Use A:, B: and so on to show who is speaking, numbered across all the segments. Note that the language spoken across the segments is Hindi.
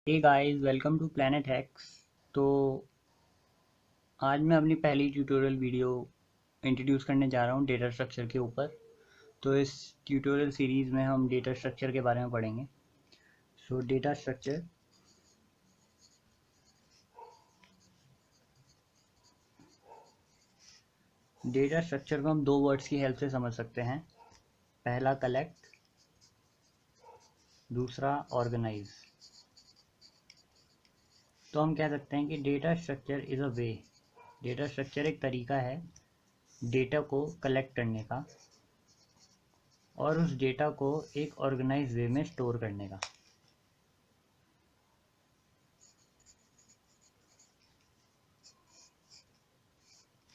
A: Hey guys, welcome to planet hacks. तो आज मैं अपनी पहली ट्यूटोरियल वीडियो इंट्रोड्यूस करने जा रहा हूँ डेटा स्ट्रक्चर के ऊपर। तो इस ट्यूटोरियल सीरीज़ में हम डेटा स्ट्रक्चर के बारे में पढ़ेंगे। सो डेटा स्ट्रक्चर को हम दो वर्ड्स की हेल्प से समझ सकते हैं। पहला कलेक्ट, दूसरा ऑर्गेनाइज। तो हम कह सकते हैं कि data structure is a way, data structure एक तरीका है डेटा को कलेक्ट करने का और उस डेटा को एक ऑर्गेनाइज वे में स्टोर करने का।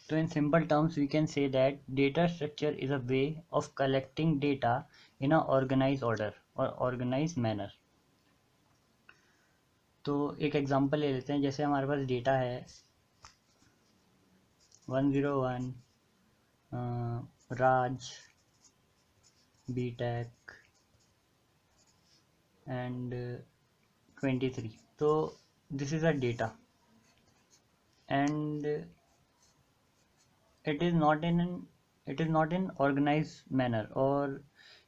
A: So in simple terms, we can say that data structure is a way of collecting data in a organized order or organized manner. तो एक एग्जांपल ले लेते हैं। जैसे हमारे पास डेटा है 101 राज बीटेक एंड 23। तो this is a data and it is not in organise manner, और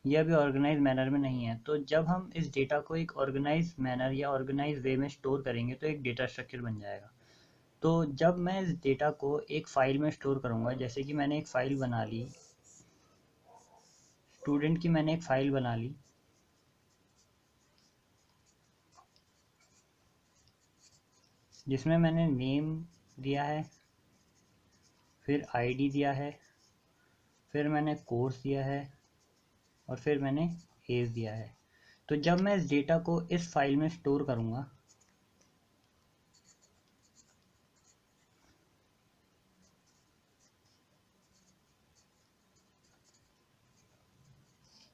A: यह भी ऑर्गेनाइज मैनर में नहीं है। तो जब हम इस डेटा को एक ऑर्गेनाइज मैनर या ऑर्गेनाइज वे में स्टोर करेंगे तो एक डेटा स्ट्रक्चर बन जाएगा। तो जब मैं इस डेटा को एक फ़ाइल में स्टोर करूँगा, जैसे कि मैंने एक फ़ाइल बना ली, स्टूडेंट की मैंने एक फ़ाइल बना ली जिसमें मैंने नेम दिया है, फिर आईडी दिया है, फिर मैंने कोर्स दिया है और फिर मैंने एज दिया है। तो जब मैं इस डेटा को इस फाइल में स्टोर करूँगा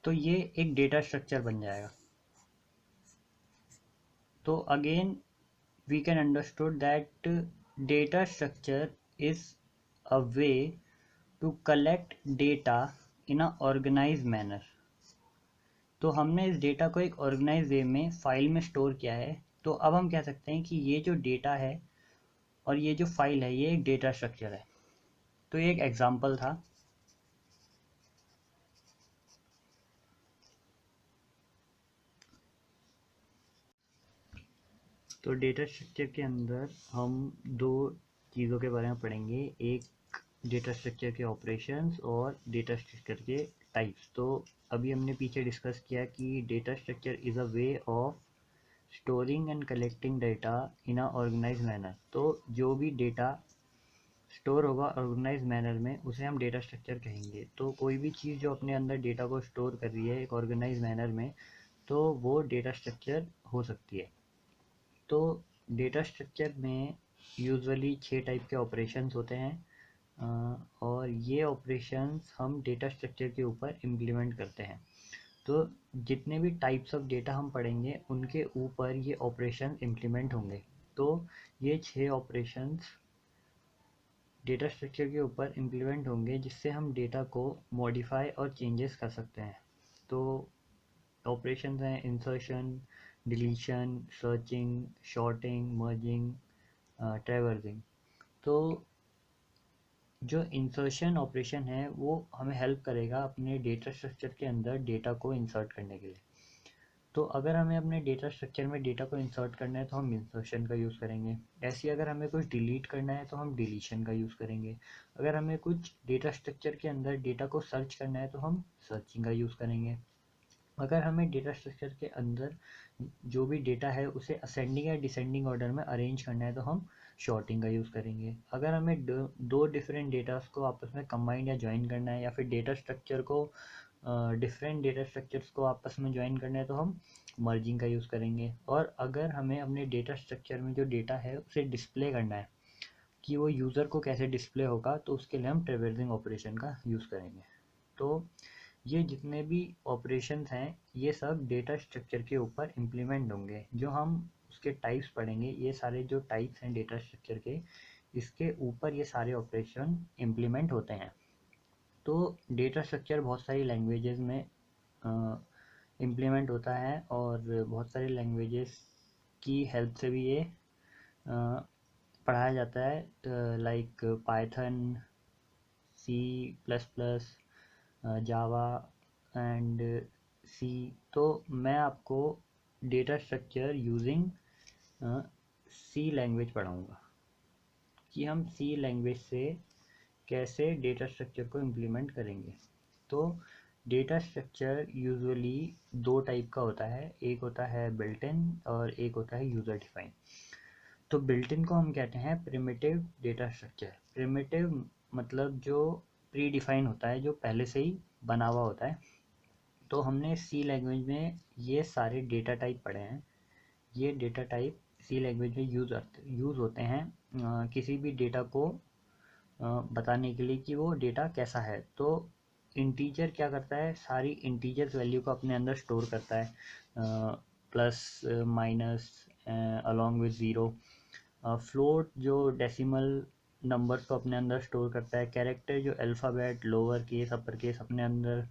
A: तो ये एक डेटा स्ट्रक्चर बन जाएगा। तो again we can understood that data structure is a way to collect data in a organized manner। तो हमने इस डेटा को एक ऑर्गेनाइज वे में फाइल में स्टोर किया है। तो अब हम कह सकते हैं कि ये जो डेटा है और ये जो फाइल है ये एक डेटा स्ट्रक्चर है। तो ये एक एग्जांपल था। तो डेटा स्ट्रक्चर के अंदर हम दो चीज़ों के बारे में पढ़ेंगे, एक डेटा स्ट्रक्चर के ऑपरेशंस और डेटा स्ट्रक्चर के टाइप्स। तो अभी हमने पीछे डिस्कस किया कि data structure is a way of storing and collecting data in a organise manner. तो जो भी डेटा स्टोर होगा ऑर्गेनाइज मैनर में उसे हम डेटा स्ट्रक्चर कहेंगे। तो कोई भी चीज़ जो अपने अंदर डेटा को स्टोर कर रही है एक ऑर्गेनाइज मैनर में, तो वो डेटा स्ट्रक्चर हो सकती है। तो डेटा स्ट्रक्चर में यूजुअली 6 टाइप के ऑपरेशंस होते हैं और ये ऑपरेशंस हम डेटा स्ट्रक्चर के ऊपर इम्प्लीमेंट करते हैं। तो जितने भी टाइप्स ऑफ डेटा हम पढ़ेंगे उनके ऊपर ये ऑपरेशन इम्प्लीमेंट होंगे। तो ये 6 ऑपरेशंस डेटा स्ट्रक्चर के ऊपर इम्प्लीमेंट होंगे जिससे हम डेटा को मॉडिफाई और चेंजेस कर सकते हैं। तो ऑपरेशंस हैं insertion, deletion, sorting, sorting, merging, traversing. तो जो इंसर्शन ऑपरेशन है वो हमें हेल्प करेगा अपने डेटा स्ट्रक्चर के अंदर डेटा को इंसर्ट करने के लिए। तो अगर हमें अपने डेटा स्ट्रक्चर में डेटा को इंसर्ट करना है तो हम इंसर्शन का यूज़ करेंगे। ऐसे ही अगर हमें कुछ डिलीट करना है तो हम डिलीशन का यूज़ करेंगे। अगर हमें कुछ डेटा स्ट्रक्चर के अंदर डेटा को सर्च करना है तो हम सर्चिंग का यूज़ करेंगे। अगर हमें डेटा स्ट्रक्चर के अंदर जो भी डेटा है उसे असेंडिंग या डिसेंडिंग ऑर्डर में अरेंज करना है तो हम शॉर्टिंग का यूज़ करेंगे। अगर हमें दो डिफरेंट डेटास को आपस में कंबाइन या ज्वाइन करना है या फिर डेटा स्ट्रक्चर को डिफरेंट डेटा स्ट्रक्चर्स को आपस में ज्वाइन करना है तो हम मर्जिंग का यूज़ करेंगे। और अगर हमें अपने डेटा स्ट्रक्चर में जो डेटा है उसे डिस्प्ले करना है कि वो यूज़र को कैसे डिस्प्ले होगा तो उसके लिए हम ट्रैवर्सिंग ऑपरेशन का यूज़ करेंगे। तो ये जितने भी ऑपरेशंस हैं ये सब डेटा स्ट्रक्चर के ऊपर इम्प्लीमेंट होंगे। जो हम उसके टाइप्स पढ़ेंगे, ये सारे जो टाइप्स हैं डेटा स्ट्रक्चर के, इसके ऊपर ये सारे ऑपरेशन इम्प्लीमेंट होते हैं। तो डेटा स्ट्रक्चर बहुत सारी लैंग्वेजेस में इम्प्लीमेंट होता है और बहुत सारी लैंग्वेजेस की हेल्प से भी ये पढ़ाया जाता है, like Python, C plus plus, Java and C. तो मैं आपको data structure using C language पढ़ाऊँगा कि हम सी लैंग्वेज से कैसे डेटा स्ट्रक्चर को इम्प्लीमेंट करेंगे। तो डेटा स्ट्रक्चर यूजुअली दो टाइप का होता है, एक होता है बिल्ट इन और एक होता है यूज़र डिफाइन। तो बिल्ट इन को हम कहते हैं प्रिमिटिव डेटा स्ट्रक्चर। प्रिमिटिव मतलब जो प्री डिफाइन होता है, जो पहले से ही बना हुआ होता है। तो हमने सी लैंग्वेज में ये सारे डेटा टाइप पढ़े हैं। ये डेटा टाइप सी लैंग्वेज में यूज़ होते हैं किसी भी डेटा को बताने के लिए कि वो डेटा कैसा है। तो इंटीजर क्या करता है, सारी इंटीजर्स वैल्यू को अपने अंदर स्टोर करता है, plus minus along with zero. Float जो डेसिमल नंबर्स को अपने अंदर स्टोर करता है। कैरेक्टर जो alphabet, lower case, upper case अपने अंदर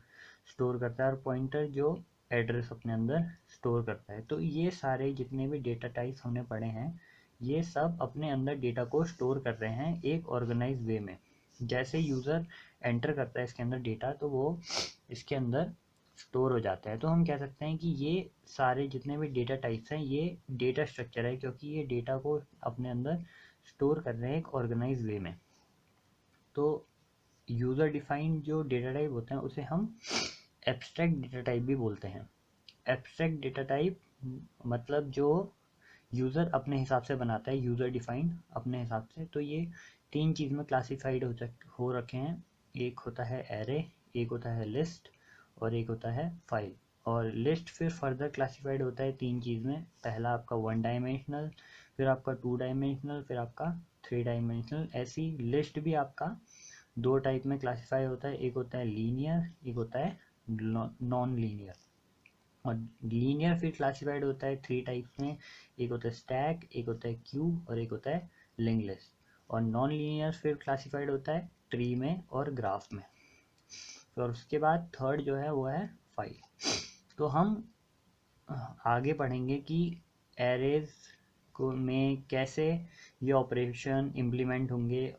A: स्टोर करता है। और पॉइंटर जो एड्रेस अपने अंदर स्टोर करता है। तो ये सारे जितने भी डेटा टाइप्स हमने पढ़े हैं, ये सब अपने अंदर डेटा को स्टोर कर रहे हैं एक ऑर्गेनाइज वे में। जैसे यूज़र एंटर करता है इसके अंदर डेटा, तो वो इसके अंदर स्टोर हो जाता है। तो हम कह सकते हैं कि ये सारे जितने भी डेटा टाइप्स हैं, ये डेटा स्ट्रक्चर है, क्योंकि ये डेटा को अपने अंदर स्टोर कर रहे हैं एक ऑर्गेनाइज वे में। तो यूज़र डिफाइंड जो डेटा टाइप होते हैं उसे हम एब्स्ट्रैक्ट डेटा टाइप भी बोलते हैं। एब्स्ट्रैक्ट डेटा टाइप मतलब जो यूज़र अपने हिसाब से बनाता है, यूज़र डिफाइंड अपने हिसाब से। तो ये तीन चीज़ में क्लासिफाइड हो रखे हैं। एक होता है एरे, एक होता है लिस्ट और एक होता है फाइल। और लिस्ट फिर फर्दर क्लासिफाइड होता है तीन चीज़ में। पहला आपका 1 डायमेंशनल, फिर आपका 2 डायमेंशनल, फिर आपका 3 डायमेंशनल। ऐसी लिस्ट भी आपका दो टाइप में क्लासिफाई होता है, एक होता है लीनियर, एक होता है नॉन लीनियर। और लीनियर फिर क्लासिफाइड होता है 3 टाइप्स में, एक होता है स्टैक, एक होता है क्यू और एक होता है लिंक लिस्ट। और नॉन लीनियर फिर क्लासिफाइड होता है ट्री में और ग्राफ में। और उसके बाद थर्ड जो है वो है फाइल। तो हम आगे पढ़ेंगे कि एरेज को में कैसे ये ऑपरेशन इम्प्लीमेंट होंगे,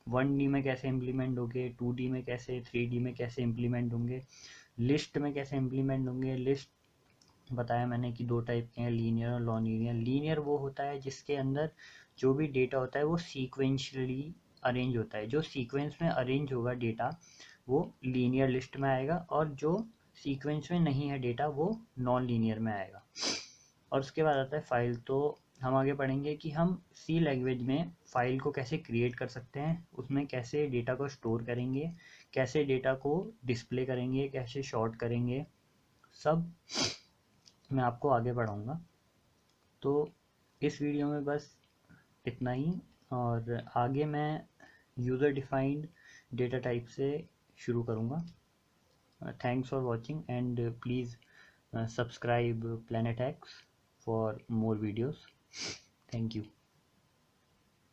A: 1D में कैसे इम्प्लीमेंट होंगे, 2D में कैसे, 3D में कैसे इम्प्लीमेंट होंगे, लिस्ट में कैसे इम्प्लीमेंट होंगे। लिस्ट बताया मैंने कि दो टाइप के हैं, लीनियर और नॉन लीनियर। लीनियर वो होता है जिसके अंदर जो भी डेटा होता है वो सीक्वेंशियली अरेंज होता है। जो सीक्वेंस में अरेंज होगा डेटा वो लीनियर लिस्ट में आएगा, और जो सीक्वेंस में नहीं है डेटा वो नॉन लीनियर में आएगा। और उसके बाद आता है फाइल। तो हम आगे पढ़ेंगे कि हम सी लैंग्वेज में फ़ाइल को कैसे क्रिएट कर सकते हैं, उसमें कैसे डेटा को स्टोर करेंगे, कैसे डेटा को डिस्प्ले करेंगे, कैसे शॉर्ट करेंगे, सब मैं आपको आगे पढ़ाऊँगा। तो इस वीडियो में बस इतना ही, और आगे मैं यूज़र डिफाइंड डेटा टाइप से शुरू करूँगा। Thanks for watching, and please subscribe Planet X for more videos. Thank you.